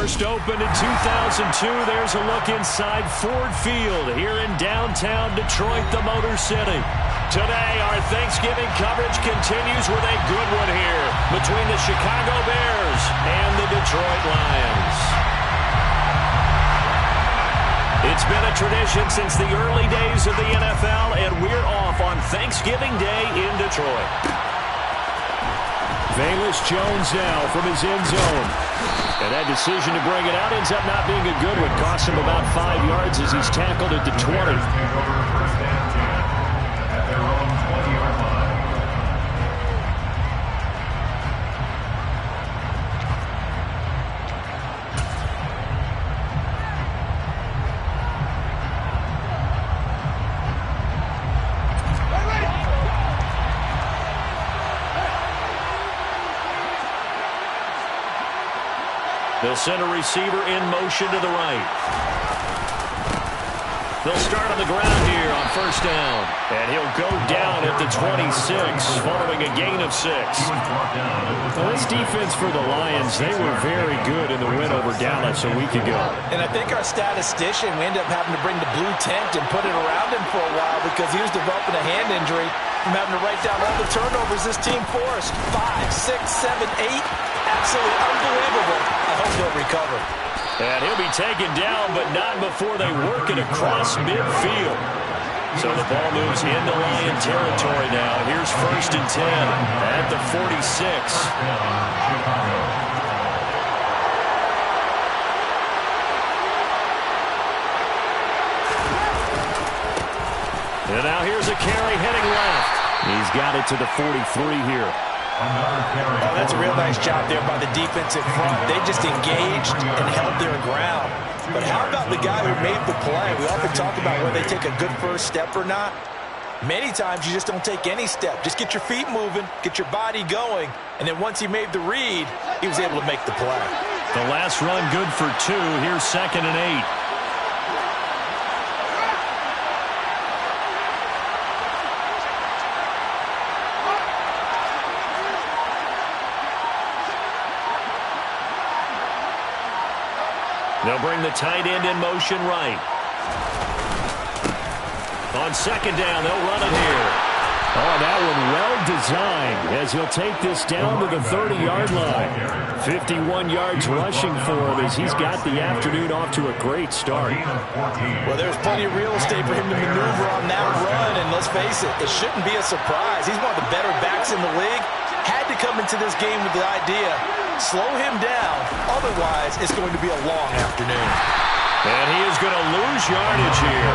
First opened in 2002. There's a look inside Ford Field here in downtown Detroit, the Motor City. Today, our Thanksgiving coverage continues with a good one here between the Chicago Bears and the Detroit Lions. It's been a tradition since the early days of the NFL, and we're off on Thanksgiving Day in Detroit. Velus Jones now from his end zone. And that decision to bring it out ends up not being a good one. Costs him about 5 yards as he's tackled at the 20. They'll send a receiver in motion to the right. They'll start on the ground here on first down. And he'll go down at the 26 following a gain of 6. Well, this defense for the Lions, they were very good in the win over Dallas a week ago. And I think our statistician, we ended up having to bring the blue tent and put it around him for a while because he was developing a hand injury from having to write down all the turnovers this team forced. 5, 6, 7, 8. Absolutely unbelievable. I hope he'll recover. And he'll be taken down, but not before they work it across midfield. So the ball moves into Lion territory now. Here's first and 10 at the 46. And now here's a carry heading left. He's got it to the 43 here. Oh, that's a real nice job there by the defensive front. They just engaged and held their ground. But how about the guy who made the play? We often talk about whether they take a good first step or not. Many times you just don't take any step. Just get your feet moving, get your body going, and then once he made the read, he was able to make the play. The last run good for 2. Here's second and 8. They'll bring the tight end in motion right. On second down, they'll run it here. Oh, that one well designed as he'll take this down to the 30-yard line. 51 yards rushing for him as he's got the afternoon off to a great start. Well, there's plenty of real estate for him to maneuver on that run, and let's face it, it shouldn't be a surprise. He's one of the better backs in the league. Had to come into this game with the idea, slow him down, otherwise it's going to be a long afternoon. And he is going to lose yardage here.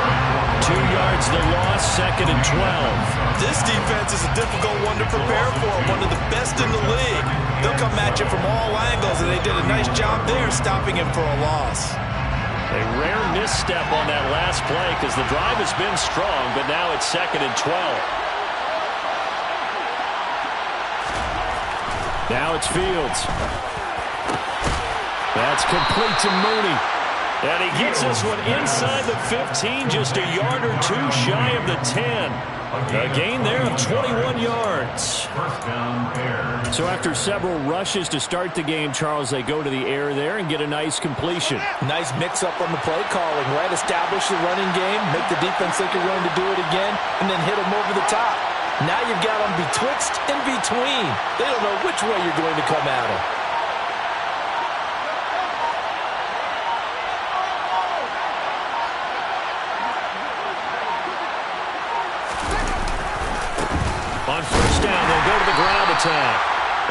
2 yards the loss, second and 12. This defense is a difficult one to prepare for, one of the best in the league. They'll come at you from all angles, and they did a nice job there stopping him for a loss. A rare misstep on that last play because the drive has been strong, but now it's second and 12. Now it's Fields. That's complete to Mooney. And he gets this one inside the 15, just a yard or 2 shy of the 10. A gain there of 21 yards. So after several rushes to start the game, Charles, they go to the air there and get a nice completion. Nice mix-up on the play calling, right? Establish the running game, make the defense think you're going to do it again, and then hit them over the top. Now you've got them betwixt and between. They don't know which way you're going to come at them. On first down, they'll go to the ground attack.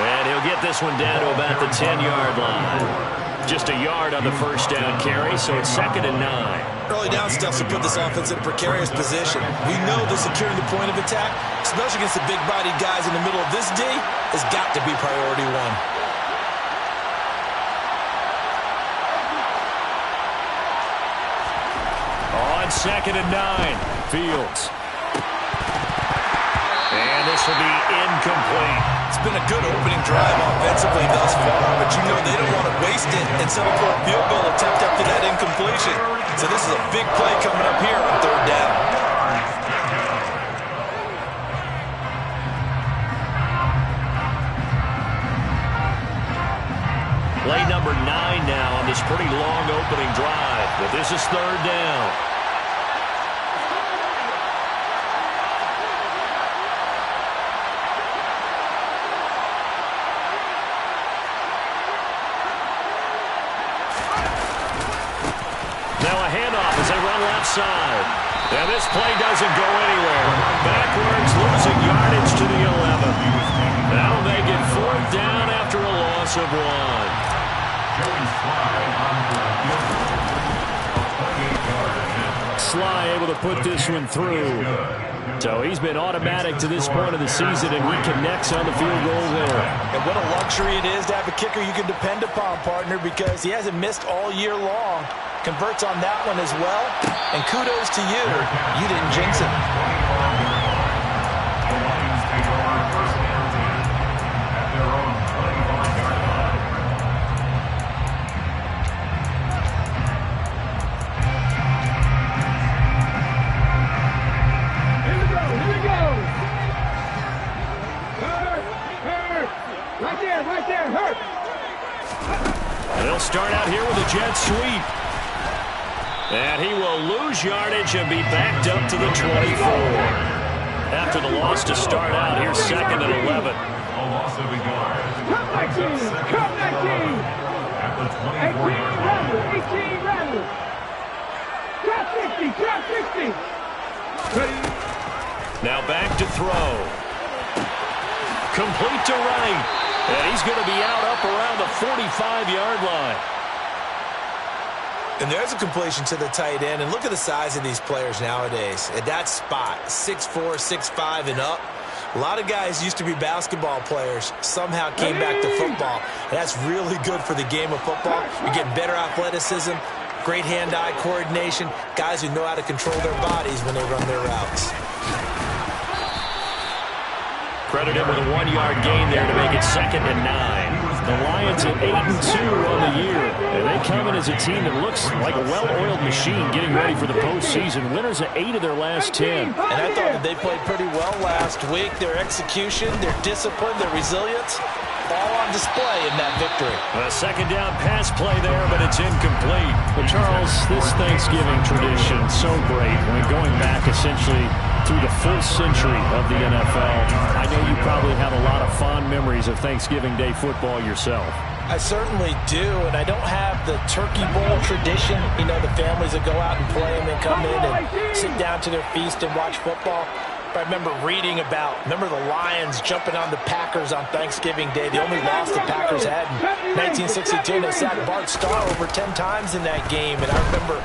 And he'll get this one down to about the 10-yard line. Just a yard on the first down carry, so it's second and 9. Early down stuff to put this offense in a precarious position. We know that securing the point of attack, especially against the big-bodied guys in the middle of this D, has got to be priority 1. On second and 9, Fields. And this will be incomplete. It's been a good opening drive offensively thus far, but you know they don't want to waste it and settle for a field goal attempt after that incompletion. So this is a big play coming up here on third down. Play number 9 now on the this pretty long opening drive, but this is third down. Now a handoff as they run left side. And this play doesn't go anywhere. Backwards, losing yardage to the 11. That'll make it fourth down after a loss of 1. Sly able to put this one through. So he's been automatic to this point of the season, and he connects on the field goal there. And what a luxury it is to have a kicker you can depend upon, partner, because he hasn't missed all year long. Converts on that one as well. And kudos to you. You didn't jinx it. Here we go. Right there, hurt. They'll start out here with a jet sweep. And he will lose yardage and be backed up to the 24. After the loss to start out, here's second and 11. Come 19. 18 rattle. Drop 60. Now back to throw. Complete to right. And he's going to be out up around the 45-yard line. And there's a completion to the tight end. And look at the size of these players nowadays. At that spot, 6'4", 6'5", and up. A lot of guys used to be basketball players, somehow came back to football. And that's really good for the game of football. You're getting better athleticism, great hand-eye coordination, guys who know how to control their bodies when they run their routes. Credit him with a 1-yard gain there to make it second and 9. The Lions at 8-2 on the year. And they come in as a team that looks like a well-oiled machine getting ready for the postseason. Winners of 8 of their last 10. And I thought that they played pretty well last week. Their execution, their discipline, their resilience, all on display in that victory. A second down pass play there, but it's incomplete. But Charles, this Thanksgiving tradition, so great. When going back essentially through the full century of the NFL, I know you probably have a lot of fond memories of Thanksgiving Day football yourself. I certainly do, and I don't have the Turkey Bowl tradition. You know, the families that go out and play and then come in and sit down to their feast and watch football. I remember reading about, the Lions jumping on the Packers on Thanksgiving Day. The only loss the Packers had in 1962. They sacked Bart Starr over 10 times in that game. And I remember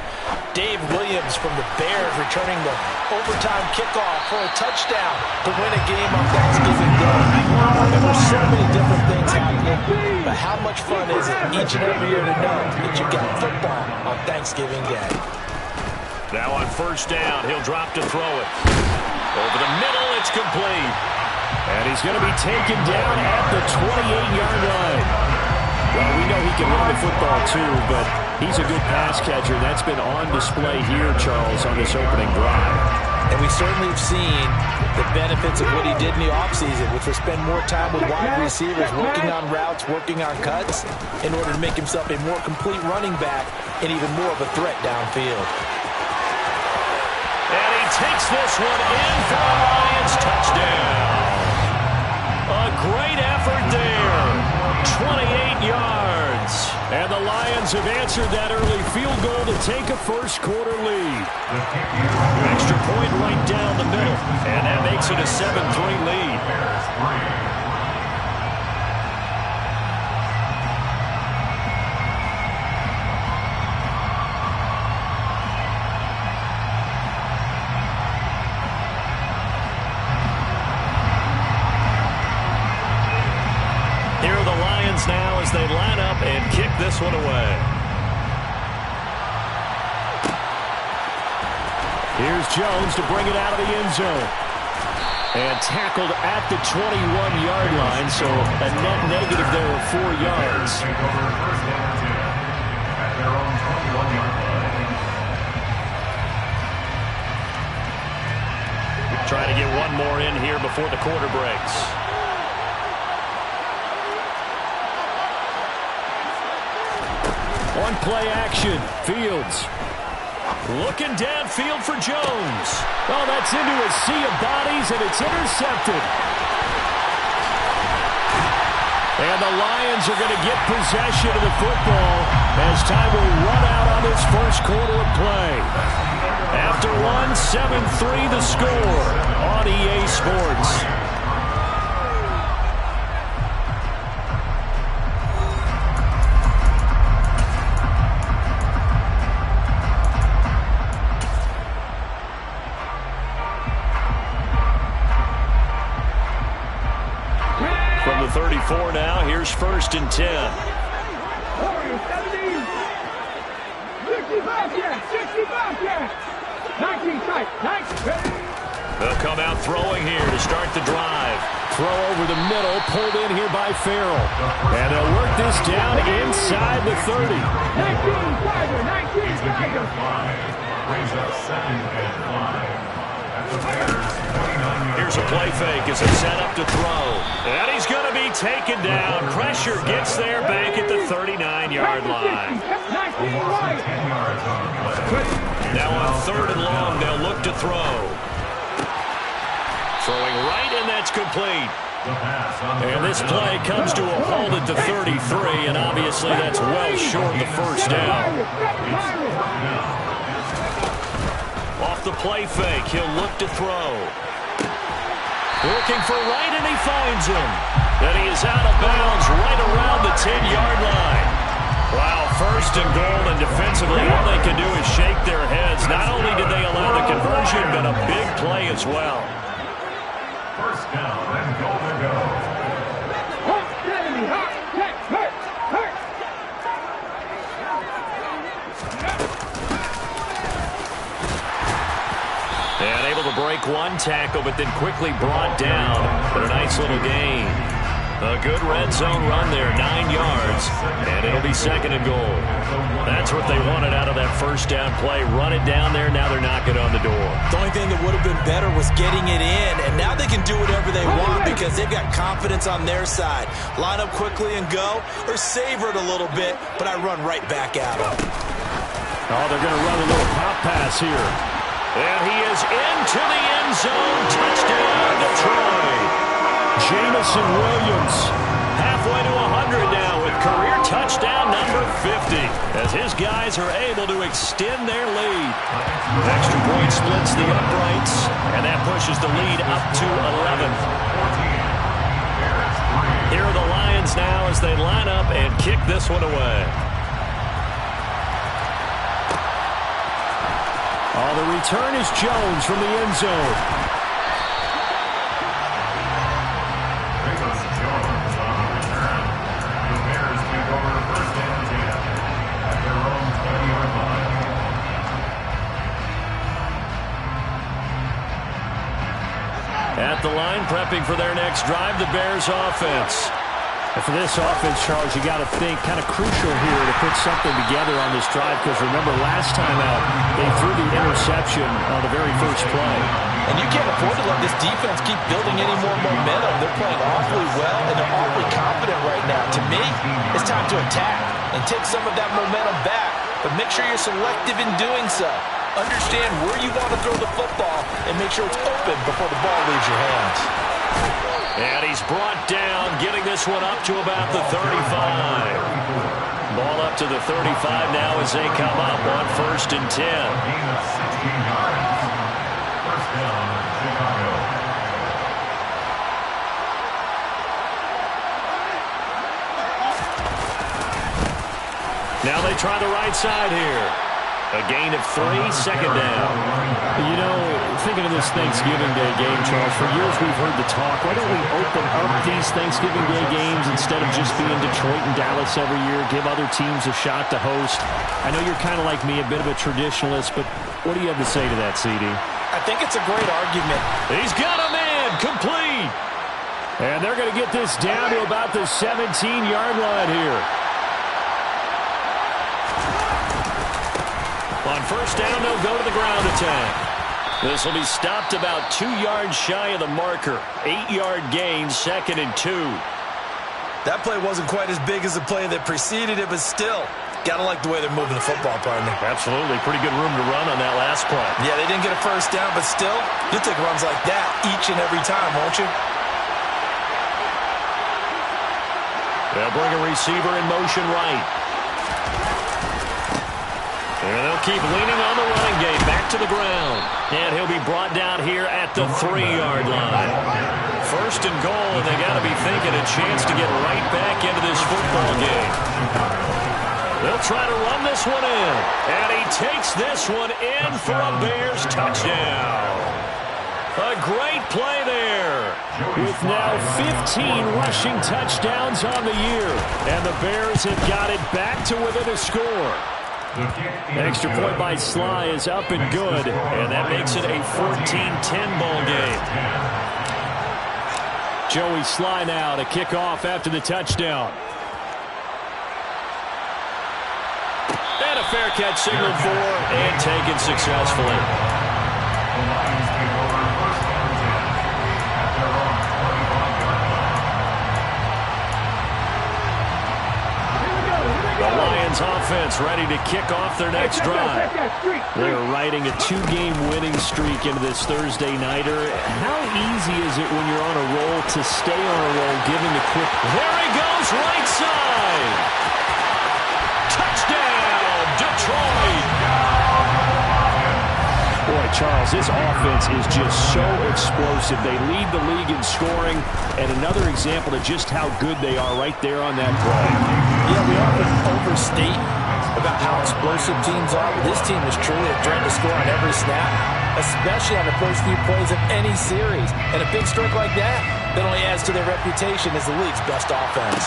Dave Williams from the Bears returning the overtime kickoff for a touchdown to win a game on Thanksgiving Day. There were so many different things happening, but how much fun is it each and every year to know that you get football on Thanksgiving Day? Now on first down, he'll drop to throw it. Over the middle, it's complete. And he's going to be taken down at the 28-yard line. Well, we know he can run the football too, but he's a good pass catcher. That's been on display here, Charles, on this opening drive. And we certainly have seen the benefits of what he did in the offseason, which was spend more time with wide receivers, working on routes, working on cuts, in order to make himself a more complete running back and even more of a threat downfield. And he takes this one in for a Lions touchdown. A great effort there. 28 yards. And the Lions have answered that early field goal to take a first-quarter lead. Extra point right down the middle. And that makes it a 7-3 lead. Now as they line up and kick this one away. Here's Jones to bring it out of the end zone. And tackled at the 21-yard line, so a net negative there of 4 yards. Trying to get one more in here before the quarter breaks. On play action, Fields. Looking downfield for Jones. Oh, that's into a sea of bodies, and it's intercepted. And the Lions are going to get possession of the football as time will run out on this first quarter of play. After 7-3 the score on EA Sports. From the 34 now, here's 1st and 10. 65 yards. 19 tight. 19. They'll come out throwing here to start the drive. Throw over the middle, pulled in here by Farrell. And they'll work this down inside the 30. 19 Tiger. 19 Tiger. Brings up 2nd and 5. At the Bears, 29 Here's a play fake as it's set up to throw. And he's going to be taken down. Pressure gets there back at the 39-yard line. 19 right. 10 yards on the play. Now on 3rd and long, they'll look to throw. Throwing right, and that's complete. The pass on And this play comes to a halt at the 33, and obviously that's well short of the first down. Off the play fake, he'll look to throw. Looking for right, and he finds him. Then he is out of bounds right around the 10-yard line. Wow, 1st and goal, and defensively all they can do is shake their heads. Not only did they allow the conversion, but a big play as well. 1st down and goal to go. And able to break one tackle, but then quickly brought down. But a nice little gain. A good red zone run there, 9 yards. And it'll be 2nd and goal. That's what they wanted out of that first down play. Run it down there, now they're knocking on the door. The only thing that would have been better was getting it in, and now they can do whatever they want because they've got confidence on their side. Line up quickly and go, or savor it a little bit, but I run right back at them. Oh, they're going to run a little pop pass here. And he is into the end zone. Touchdown, Detroit. Jameson Williams, halfway to 100 now with career touchdown number 50, as his guys are able to extend their lead. Extra point splits the uprights, and that pushes the lead up to 11. Here are the Lions now as they line up and kick this one away. Oh, the return is Jones from the end zone. At the line, prepping for their next drive, the Bears offense. And for this offense, Charles, you got to think kind of crucial here to put something together on this drive, because remember last time out, they threw the interception on the very first play. And you can't afford to let this defense keep building any more momentum. They're playing awfully well, and they're awfully confident right now. To me, it's time to attack and take some of that momentum back, but make sure you're selective in doing so. Understand where you want to throw the football and make sure it's open before the ball leaves your hands. And he's brought down, getting this one up to about the 35. Ball up to the 35 now as they come up on 1st and 10. Now they try the right side here. A gain of 3, 2nd down. You know, thinking of this Thanksgiving Day game, Charles, for years we've heard the talk, why don't we open up these Thanksgiving Day games instead of just being Detroit and Dallas every year, give other teams a shot to host? I know you're kind of like me, a bit of a traditionalist, but what do you have to say to that, CD? I think it's a great argument. He's got a man, complete. And they're going to get this down to about the 17-yard line here. On 1st down, they'll go to the ground attack. This will be stopped about 2 yards shy of the marker. 8-yard gain, 2nd and 2. That play wasn't quite as big as the play that preceded it, but still, Gotta like the way they're moving the football, partner. Absolutely. Pretty good room to run on that last play. Yeah, they didn't get a first down, but still, you'll take runs like that each and every time, won't you? They'll bring a receiver in motion right. And they'll keep leaning on the running game. Back to the ground. And he'll be brought down here at the 3-yard line. First and goal, and they got to be thinking a chance to get right back into this football game. They'll try to run this one in. And he takes this one in for a Bears touchdown. A great play there. With now 15 rushing touchdowns on the year. And the Bears have got it back to within a score. Extra point by Sly is up and good. And that makes it a 14-10 ball game. Joey Sly now to kick off after the touchdown. And a fair catch signaled for and taken successfully. The Lions offense ready to kick off their next drive. They're riding a 2-game winning streak into this Thursday nighter. How easy is it when you're on a roll to stay on a roll given the quick... There he goes, right side! Touchdown, Detroit! Boy, Charles, this offense is just so explosive. They lead the league in scoring, and another example of just how good they are right there on that play. Yeah, we often overstate about how explosive teams are, but this team is truly a threat to score on every snap, especially on the first few plays of any series. And a big streak like that only adds to their reputation as the league's best offense.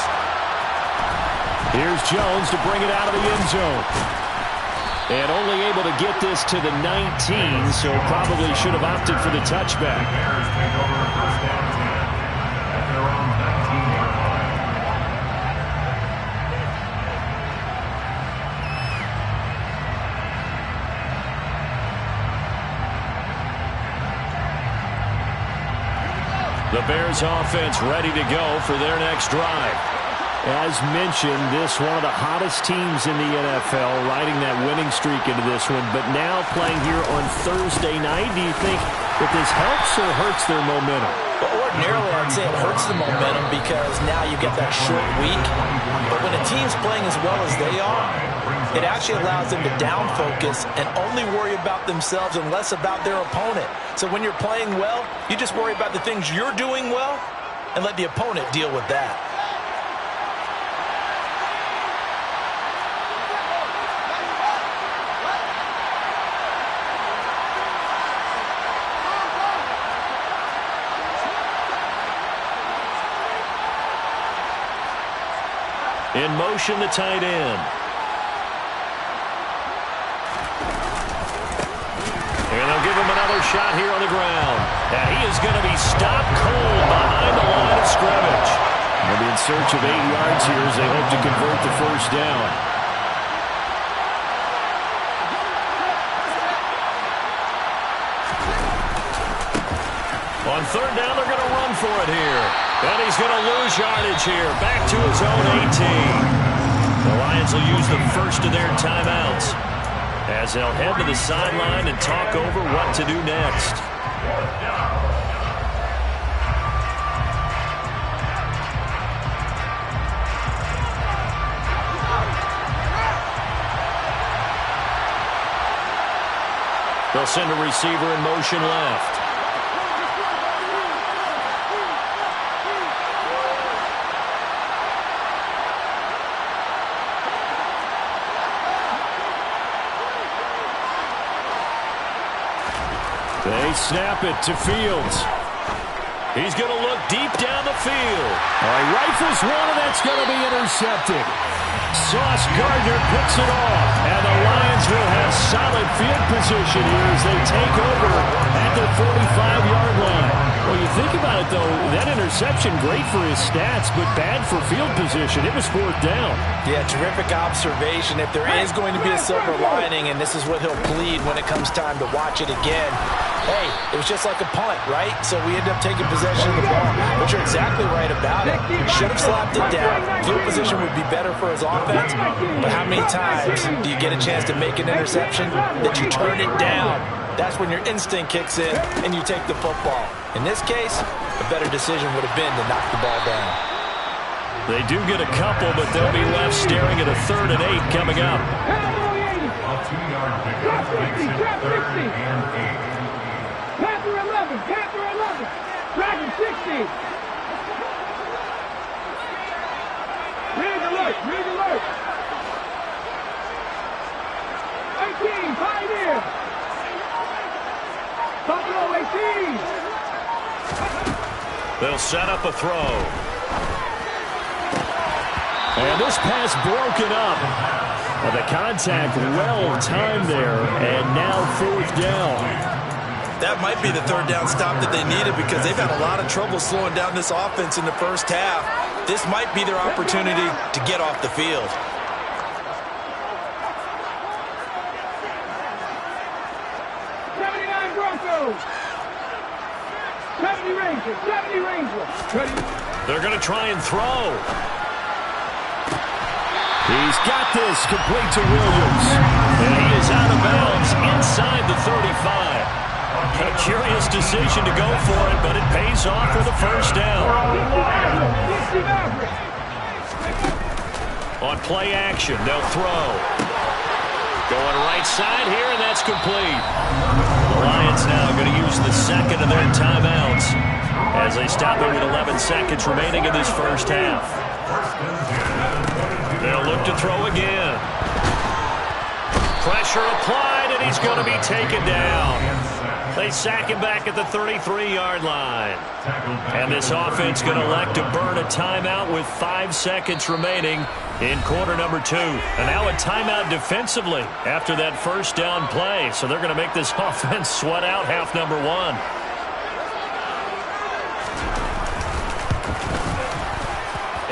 Here's Jones to bring it out of the end zone. And only able to get this to the 19, so probably should have opted for the touchback. The Bears offense ready to go for their next drive. As mentioned, this one of the hottest teams in the NFL, riding that winning streak into this one, but now playing here on Thursday night. Do you think that this helps or hurts their momentum? Well, ordinarily, I'd say it hurts the momentum because now you get that short week. But when a team's playing as well as they are, it actually allows them to down focus and only worry about themselves and less about their opponent. So when you're playing well, you just worry about the things you're doing well and let the opponent deal with that. In motion, the tight end. And they'll give him another shot here on the ground. And he is going to be stopped cold behind the line of scrimmage. They'll be in search of 8 yards here as they hope to convert the first down. On third down, they're going to run for it here. And he's going to lose yardage here. Back to his own 18. The Lions will use the first of their timeouts as they'll head to the sideline and talk over what to do next. They'll send a receiver in motion left. They snap it to Fields. He's going to look deep down the field. Rifles one, and that's going to be intercepted. Sauce Gardner picks it off, and the Lions will have solid field position here as they take over at the 45-yard line. Well, you think about it, though, that interception, great for his stats, but bad for field position. It was fourth down. Yeah, terrific observation. If there is going to be a silver lining, and this is what he'll plead when it comes time to watch it again, hey, it was just like a punt, right? So we ended up taking possession of the ball. But you're exactly right about it. Should have slapped it down. Field position would be better for his offense. But how many times do you get a chance to make an interception that you turn it down? That's when your instinct kicks in and you take the football. In this case, a better decision would have been to knock the ball down. They do get a couple, but they'll be left staring at a 3rd and 8 coming up. Panther 11, Panther 11, Dragon 60. Rig alert, rig alert. 18, Pioneer. Buffalo 18. They'll set up a throw. And this pass broken up. The contact well timed there, and now 4th down. That might be the 3rd down stop that they needed because they've had a lot of trouble slowing down this offense in the first half. This might be their opportunity to get off the field. Broncos. 70 Rangers, 70 Rangers. Ready? They're going to try and throw. He's got this complete to Williams. And he is out of bounds inside the 35. A curious decision to go for it, but it pays off with a 1st down. On play action, they'll throw. Going right side here, and that's complete. The Lions now going to use the 2nd of their timeouts as they stop it with 11 seconds remaining in this first half. They'll look to throw again. Pressure applied, and he's going to be taken down. They sack him back at the 33-yard line. And this offense going to elect to burn a timeout with 5 seconds remaining in quarter number 2. And now a timeout defensively after that 1st down play. So they're going to make this offense sweat out half number 1.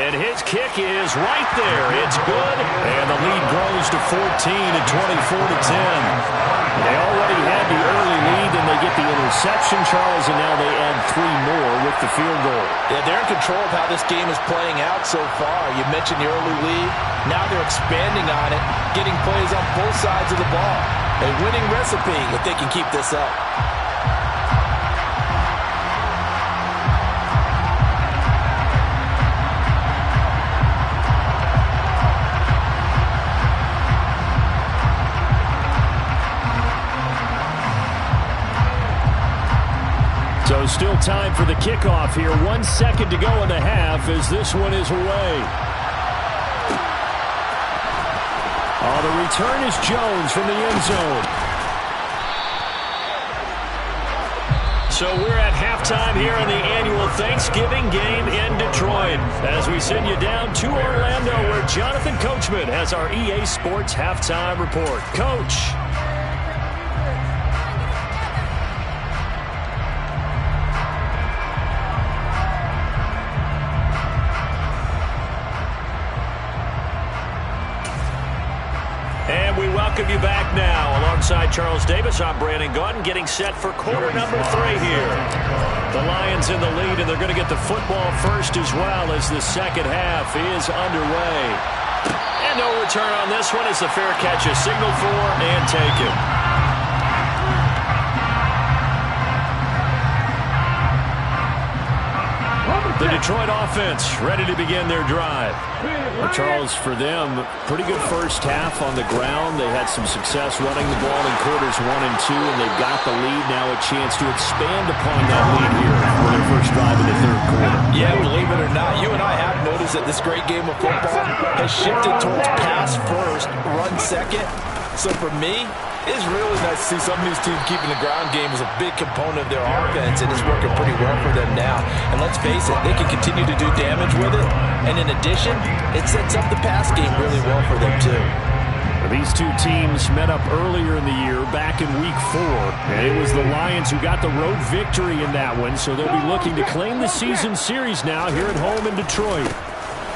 And his kick is right there. It's good. And the lead grows to 14 and 24-10. They already had the early lead, and they get the interception, Charles, and now they add 3 more with the field goal. Yeah, they're in control of how this game is playing out so far. You mentioned the early lead. Now they're expanding on it, getting plays on both sides of the ball. A winning recipe if they can keep this up. So still time for the kickoff here. 1 second to go in the half as this one is away. The return is Jones from the end zone. So we're at halftime here in the annual Thanksgiving game in Detroit as we send you down to Orlando where Jonathan Coachman has our EA Sports halftime report. Coach. You back now alongside Charles Davis. I'm Brandon Gaudin getting set for quarter number 3 here. The Lions in the lead, and they're going to get the football first as well as the second half is underway. And no return on this one as the fair catch is signaled for and taken. The Detroit offense ready to begin their drive. Well, Charles, for them, pretty good first half on the ground. They had some success running the ball in quarters 1 and 2, and they've got the lead. Now a chance to expand upon that lead here for their first drive in the 3rd quarter. Yeah, believe it or not, you and I have noticed that this great game of football has shifted towards pass first, run second. So for me, it's really nice to see some of these teams keeping the ground game as a big component of their offense, and it's working pretty well for them now. And let's face it, they can continue to do damage with it. And in addition, it sets up the pass game really well for them too. These two teams met up earlier in the year, back in Week 4, and it was the Lions who got the road victory in that one, so they'll be looking to claim the season series now here at home in Detroit.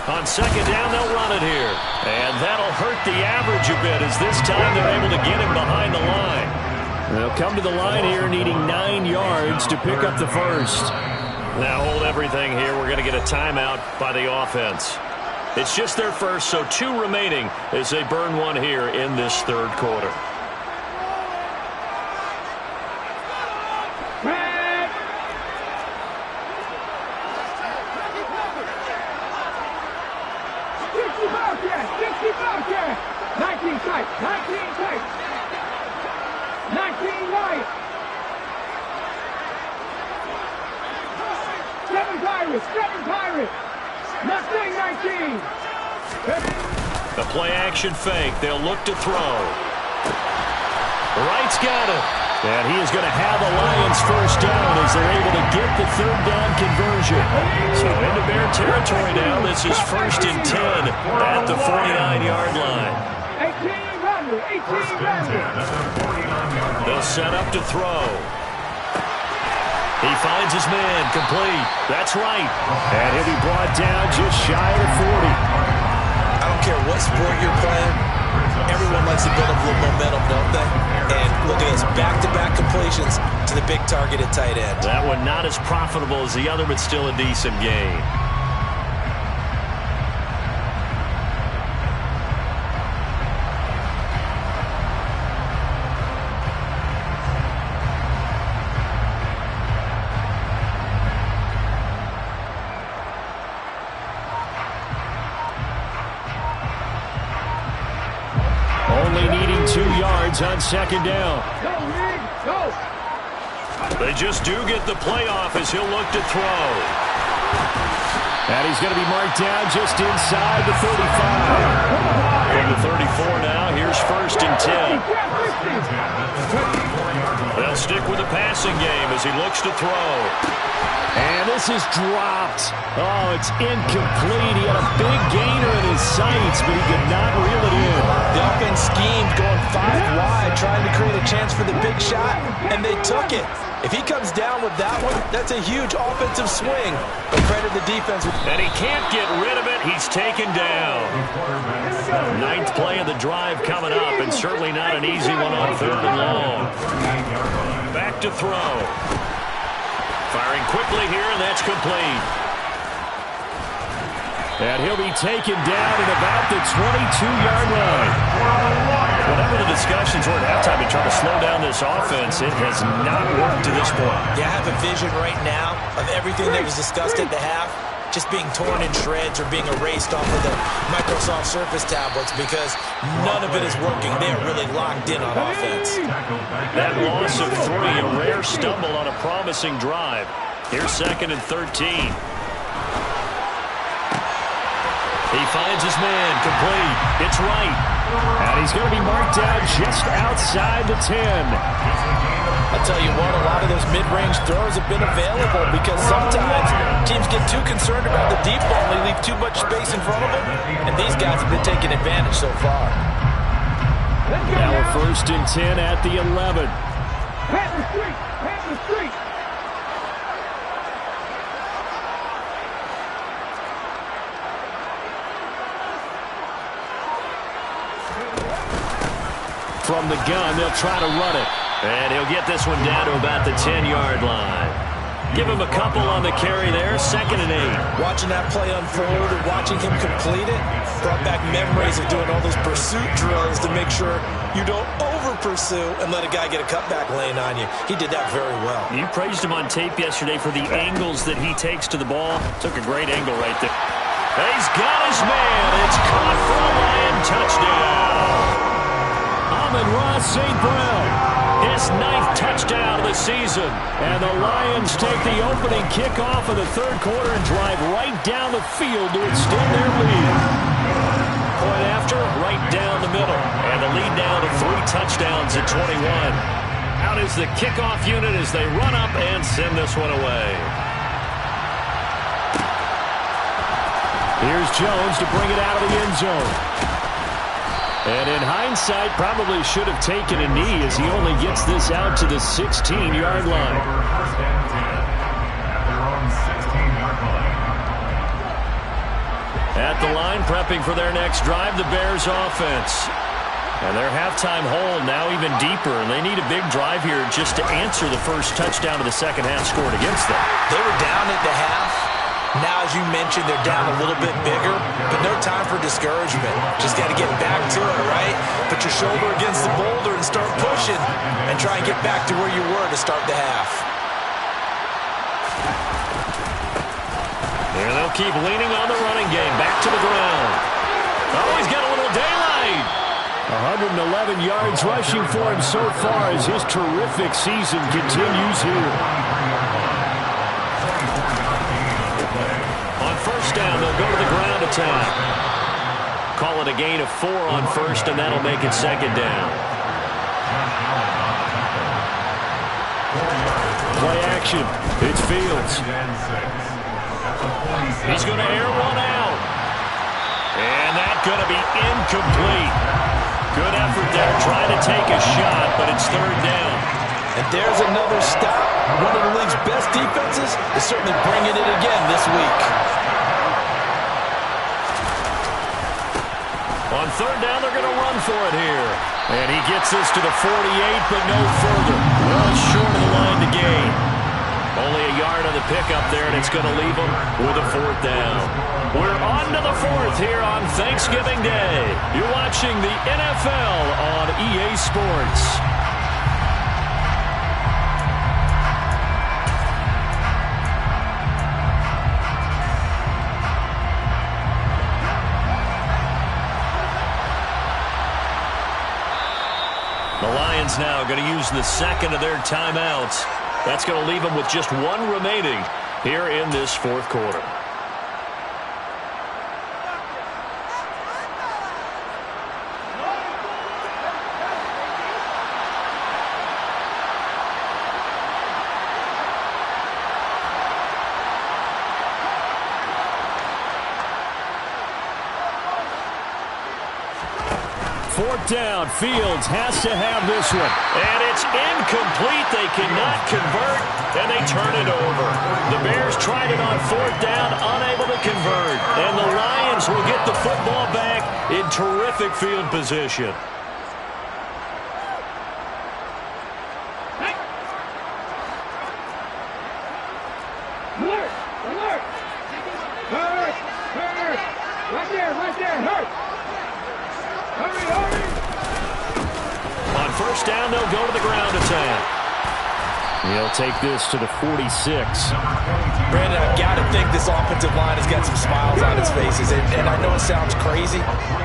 On second down, they'll run it here. And that'll hurt the average a bit as this time they're able to get him behind the line. They'll come to the line here needing 9 yards to pick up the first. Now hold everything here. We're going to get a timeout by the offense. It's just their first, so 2 remaining as they burn one here in this third quarter. The play-action fake. They'll look to throw. Wright's got it. And he is going to have the Lions first down as they're able to get the third down conversion. So into Bear territory now. This is 1st and 10 at the 49-yard line. 18 They'll set up to throw. He finds his man, complete. That's right. And he'll be brought down just shy of the 40. I don't care what sport you're playing. Everyone likes to build up a little momentum, don't they? And look at this, back-to-back completions to the big targeted tight end. That one not as profitable as the other, but still a decent gain. Only needing 2 yards on second down. They just do get the playoff as he'll look to throw. And he's going to be marked down just inside the 35. From the 34 now, here's 1st and 10. They'll stick with the passing game as he looks to throw. And this is dropped. Oh, it's incomplete. He had a big gainer in his sights, but he could not reel it in. The offense schemed going 5 wide, trying to create a chance for the big shot, and they took it. If he comes down with that one, that's a huge offensive swing. But credit the defense. And he can't get rid of it. He's taken down. 9th play of the drive coming up, and certainly not an easy one on 3rd and long. Back to throw. Firing quickly here, and that's complete. And he'll be taken down at about the 22-yard line. Whatever the discussions were at halftime to try to slow down this offense, it has not worked to this point. Yeah, I have a vision right now of everything that was discussed at the half just being torn in shreds or being erased off of the Microsoft Surface tablets because none of it is working. They are really locked in on offense. That loss of 3, a rare stumble on a promising drive. Here's 2nd and 13. He finds his man, complete. It's right. And he's going to be marked down just outside the 10. I'll tell you what, a lot of those mid-range throws have been available because sometimes teams get too concerned about the deep ball and they leave too much space in front of them, and these guys have been taking advantage so far. Now a 1st and 10 at the 11. Pat the street! Pat the street! From the gun, they'll try to run it. And he'll get this one down to about the 10-yard line. Give him a couple on the carry there, 2nd and 8. Watching that play unfold and watching him complete it brought back memories of doing all those pursuit drills to make sure you don't over-pursue and let a guy get a cutback lane on you. He did that very well. You praised him on tape yesterday for the angles that he takes to the ball. Took a great angle right there. He's got his man. It's caught for a Lion touchdown. Amon-Ra St. Brown. His 9th touchdown of the season. And the Lions take the opening kickoff of the 3rd quarter and drive right down the field to extend their lead. Point after, right down the middle. And the lead now to 3 touchdowns at 21. Out is the kickoff unit as they run up and send this one away. Here's Jones to bring it out of the end zone. And in hindsight, probably should have taken a knee as he only gets this out to the 16-yard line. At the line, prepping for their next drive, the Bears offense. And their halftime hole now even deeper, and they need a big drive here just to answer the first touchdown of the second half scored against them. They were down at the half. Now, as you mentioned, they're down a little bit bigger, but no time for discouragement. Just got to get back to it, right? Put your shoulder against the boulder and start pushing and try and get back to where you were to start the half. And they'll keep leaning on the running game. Back to the ground. Oh, he's got a little daylight. 111 yards rushing for him so far as his terrific season continues here. On first down, they'll go to the ground attack. Call it a gain of 4 on first, and that'll make it second down. Play action. It's Fields. He's going to air one out. And that's going to be incomplete. Good effort there, trying to take a shot, but it's third down. And there's another stop. One of the league's best defenses is certainly bringing it again this week. On third down, they're going to run for it here. And he gets this to the 48, but no further. Well short of the line to gain. Only a yard on the pickup there, and it's going to leave them with a fourth down. We're on to the fourth here on Thanksgiving Day. You're watching the NFL on EA Sports. The Lions now going to use the second of their timeouts. That's going to leave them with just one remaining here in this fourth quarter. Fourth down, Fields has to have this one. And it's incomplete. They cannot convert, and they turn it over. The Bears tried it on fourth down, unable to convert. And the Lions will get the football back in terrific field position. Alert! Alert! Hurry! Hurry! Right there! Hurry! Hurry, hurry! On first down, they'll go to the ground attack. He'll take this to the 46. Brandon, I've got to think this offensive line has got some smiles on its faces. And I know it sounds crazy,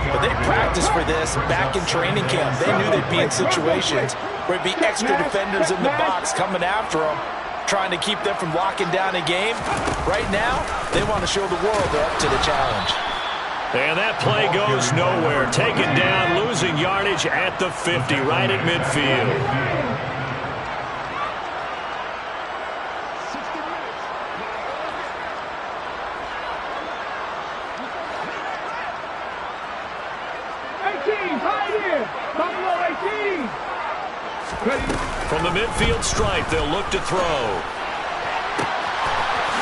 but they practiced for this back in training camp. They knew they'd be in situations where it'd be extra defenders in the box coming after them, trying to keep them from locking down a game. Right now, they want to show the world they're up to the challenge. And that play goes nowhere. Taken down, losing yardage at the 50, right at midfield. From the midfield stripe, they'll look to throw.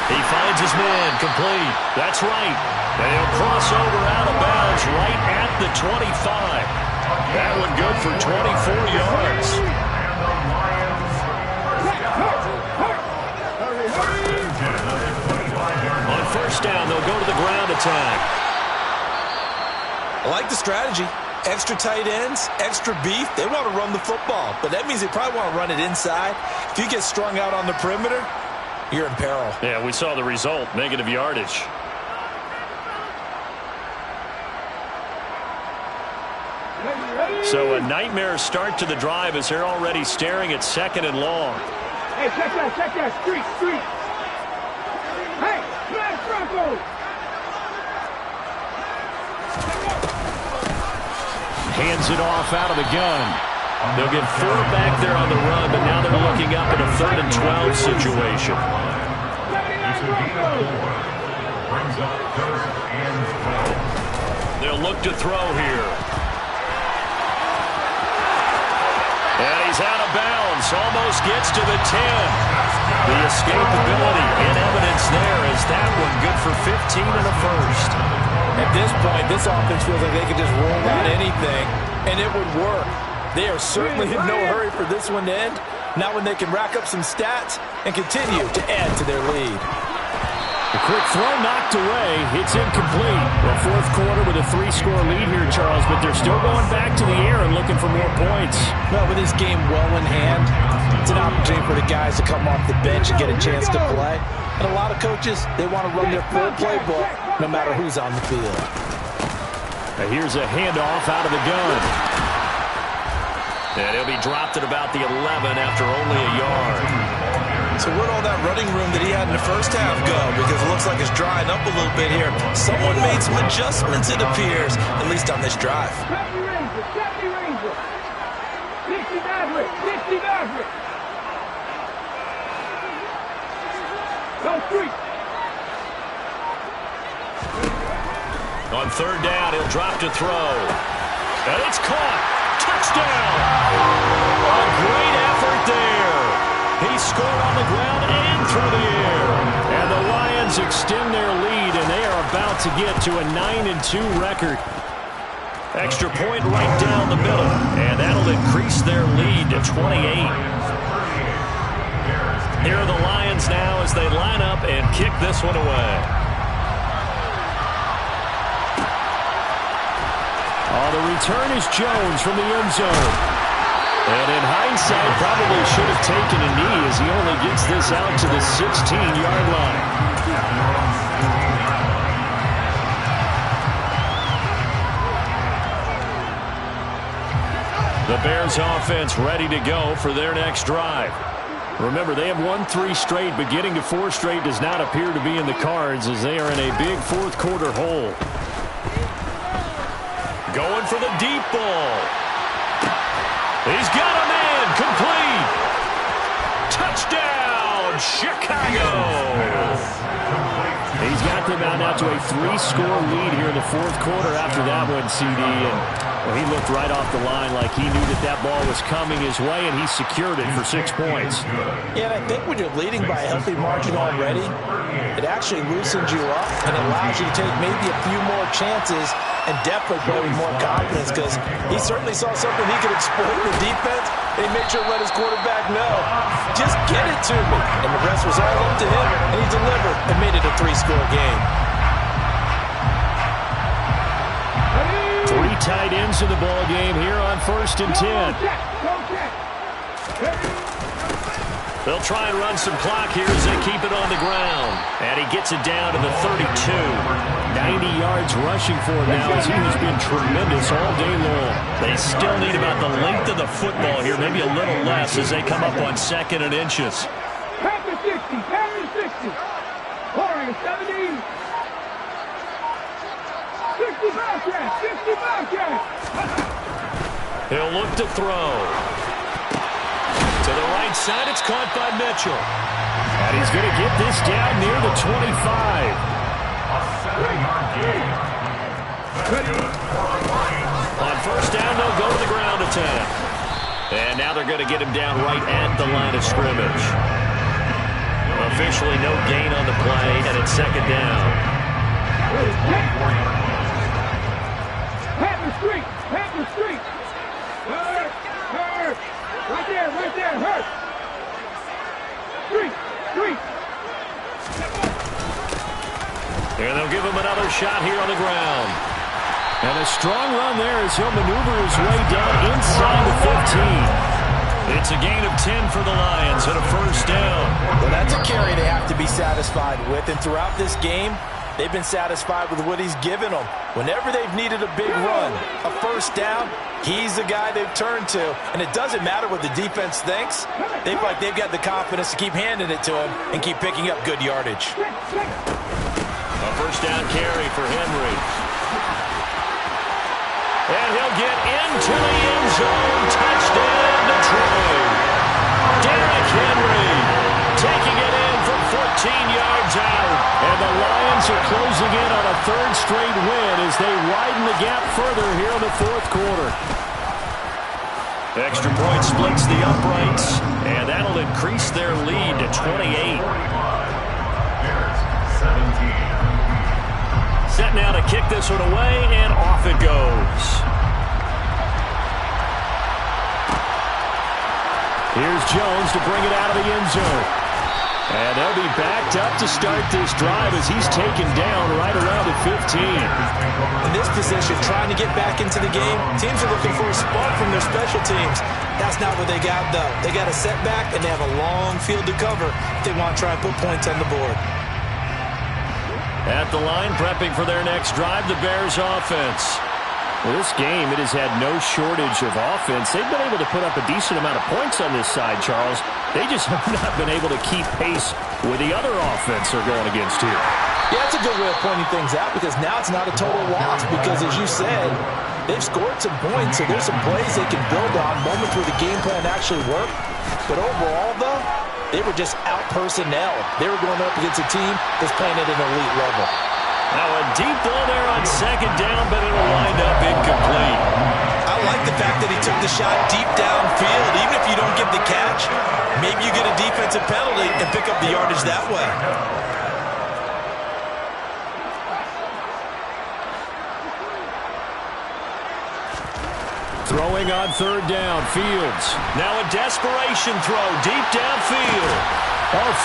He finds his man, complete. That's right. And he'll cross over out of bounds right at the 25. That one good for 24 yards. On first down, they'll go to the ground attack. I like the strategy. Extra tight ends, extra beef. They want to run the football, but that means they probably want to run it inside. If you get strung out on the perimeter, you're in peril. Yeah, we saw the result, negative yardage. So a nightmare start to the drive as they're already staring at second and long. Hey, check that, street. Hey, Flash Bronco! Hands it off out of the gun. They'll get 4 back there on the run, but now they're looking up at a 3rd and 12 situation. They'll look to throw here. And he's out of bounds. Almost gets to the 10. The escapability in evidence there as that one good for 15 and a first. At this point, this offense feels like they could just roll out anything, and it would work. They are certainly in no hurry for this one to end. Not when they can rack up some stats and continue to add to their lead. A quick throw knocked away. It's incomplete. The fourth quarter with a 3-score lead here, Charles, but they're still going back to the air and looking for more points. Well, with this game well in hand, it's an opportunity for the guys to come off the bench and get a chance to play. And a lot of coaches, they want to run their full playbook no matter who's on the field. Now here's a handoff out of the gun. And he'll be dropped at about the 11 after only a yard. So where'd all that running room that he had in the first half go? Because it looks like it's drying up a little bit here. Someone made some adjustments, it appears, at least on this drive. 70 Rangers. 60 Maverick. 60 Maverick. Go street. On third down, he'll drop to throw. And it's caught. Touchdown. A great effort there. He scored on the ground and through the air. And the Lions extend their lead, and they are about to get to a 9-2 record. Extra point right down the middle, and that'll increase their lead to 28. Here are the Lions now as they line up and kick this one away. Oh, the return is Jones from the end zone. And in hindsight, probably should have taken a knee as he only gets this out to the 16-yard line. The Bears offense ready to go for their next drive. Remember, they have won 3 straight, but getting to 4 straight does not appear to be in the cards as they are in a big fourth quarter hole. Going for the deep ball. He's got a man. Complete. Touchdown, Chicago. He's got them out now to a 3-score lead here in the fourth quarter after that one, CD. And well, he looked right off the line like he knew that that ball was coming his way, and he secured it for 6 points. Yeah, and I think when you're leading by a healthy margin already, it actually loosens you up and allows you to take maybe a few more chances and definitely play with more confidence because he certainly saw something he could exploit in the defense, and he made sure to let his quarterback know, just get it to me. And the rest was all up to him, and he delivered and made it a 3-score game. 3 tight ends in the ball game here on 1st and 10. They'll try and run some clock here as they keep it on the ground. And he gets it down to the 32. 90 yards rushing for him now as he has been tremendous all day long. They still need about the length of the football here, maybe a little less as they come up on 2nd and inches. Pack to 60. Pack to 60. Warriors 70. 60 Bobcats. 60 Bobcats. He'll look to throw. To the right side, it's caught by Mitchell. And he's going to get this down near the 25. On 1st down, they'll go to the ground attack. And now they're going to get him down right at the line of scrimmage. Officially no gain on the play, and it's 2nd down. Panther Street. Panther Street. Hurt. Right there. Hurt. Street. And they'll give him another shot here on the ground. And a strong run there as he'll maneuver his way down inside the 15. It's a gain of 10 for the Lions and a 1st down. Well, that's a carry they have to be satisfied with. And throughout this game, they've been satisfied with what he's given them. Whenever they've needed a big run, a 1st down, he's the guy they've turned to. And it doesn't matter what the defense thinks. They feel like they've got the confidence to keep handing it to him and keep picking up good yardage. A 1st down carry for Henry. And he'll get into the end zone. Touchdown, Detroit. Derrick Henry taking it in from 14 yards out. And the Lions are closing in on a 3rd straight win as they widen the gap further here in the 4th quarter. Extra point splits the uprights, and that'll increase their lead to 28. Set now to kick this one away, and off it goes. Here's Jones to bring it out of the end zone. And they'll be backed up to start this drive as he's taken down right around the 15. In this position, trying to get back into the game, teams are looking for a spark from their special teams. That's not what they got, though. They got a setback, and they have a long field to cover if they want to try and put points on the board. At the line, prepping for their next drive, the Bears offense. Well, this game, it has had no shortage of offense. They've been able to put up a decent amount of points on this side, Charles. They just have not been able to keep pace with the other offense they're going against here. Yeah, that's a good way of pointing things out because now it's not a total loss because, as you said, they've scored some points, so there's some plays they can build on, moments where the game plan actually worked. But overall, though, they were just out-personnel. They were going up against a team that's playing at an elite level. Now a deep ball there on second down, but it'll wind up incomplete. I like the fact that he took the shot deep downfield. Even if you don't get the catch, maybe you get a defensive penalty and pick up the yardage that way. Throwing on third down, Fields. Now a desperation throw deep downfield.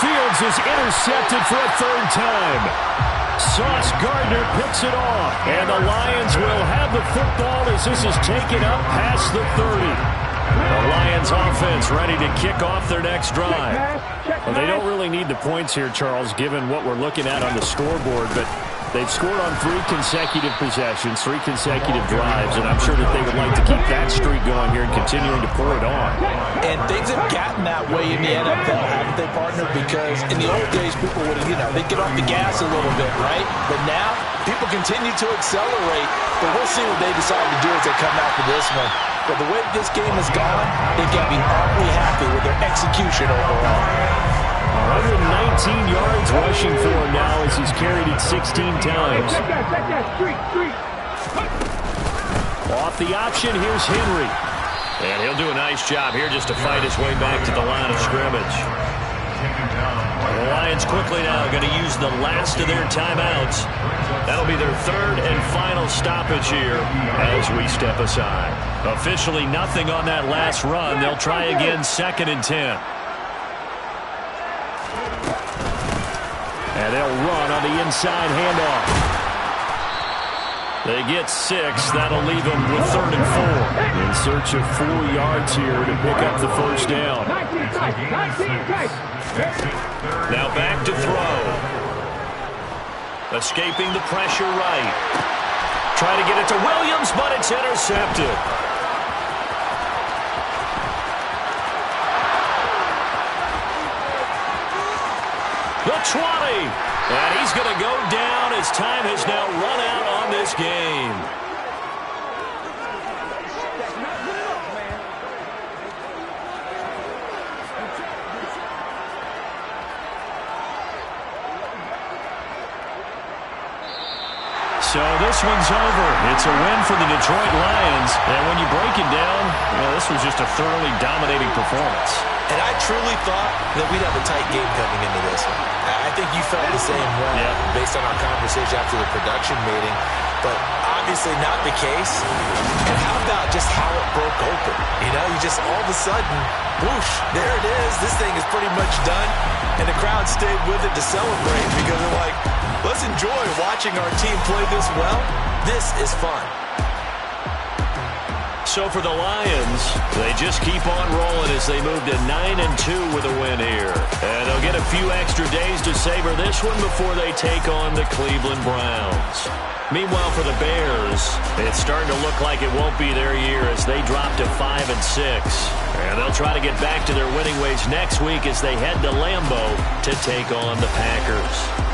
Fields is intercepted for a third time. Sauce Gardner picks it off. And the Lions will have the football as this is taken up past the 30. The Lions offense ready to kick off their next drive. Well, they don't really need the points here, Charles, given what we're looking at on the scoreboard, but they've scored on 3 consecutive possessions, 3 consecutive drives, and I'm sure that they would like to keep that streak going here and continuing to pour it on. And things have gotten that way in the NFL, haven't they, partner? Because in the old days, people would, they'd get off the gas a little bit, right? But now, people continue to accelerate, but we'll see what they decide to do as they come after this one. But the way this game has gone, they've got to be awfully happy with their execution overall. 119 yards rushing for him now as he's carried it 16 times. Off the option, here's Henry. And he'll do a nice job here just to fight his way back to the line of scrimmage. The Lions quickly now going to use the last of their timeouts. That'll be their third and final stoppage here as we step aside. Officially nothing on that last run. They'll try again 2nd and 10. And they'll run on the inside handoff. They get 6. That'll leave them with 3rd and 4. In search of 4 yards here to pick up the first down. Now back to throw. Escaping the pressure right. Try to get it to Williams, but it's intercepted. The 20. And he's going to go down as time has now run out on this game. So this one's over. It's a win for the Detroit Lions. And when you break it down, this was just a thoroughly dominating performance. And I truly thought that we'd have a tight game coming into this one. I think you felt the same way based on our conversation after the production meeting. But obviously not the case. And how about just how it broke open? You just all of a sudden, whoosh, there it is. This thing is pretty much done. And the crowd stayed with it to celebrate because they're like, let's enjoy watching our team play this well. This is fun. So for the Lions, they just keep on rolling as they move to 9-2 with a win here. And they'll get a few extra days to savor this one before they take on the Cleveland Browns. Meanwhile, for the Bears, it's starting to look like it won't be their year as they drop to 5-6. And they'll try to get back to their winning ways next week as they head to Lambeau to take on the Packers.